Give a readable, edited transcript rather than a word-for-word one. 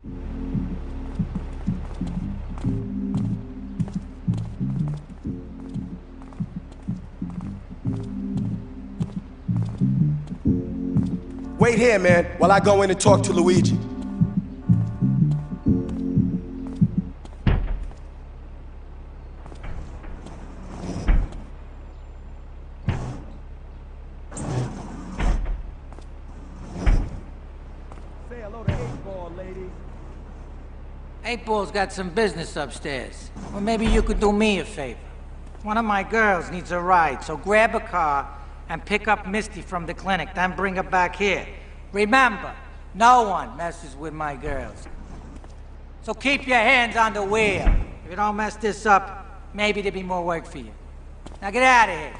Wait here, man, while I go in and talk to Luigi. Say hello to 8-Ball, ladies. 8-Ball's got some business upstairs. Well, maybe you could do me a favor. One of my girls needs a ride, so grab a car and pick up Misty from the clinic, then bring her back here. Remember, no one messes with my girls. So keep your hands on the wheel. If you don't mess this up, maybe there'll be more work for you. Now get out of here.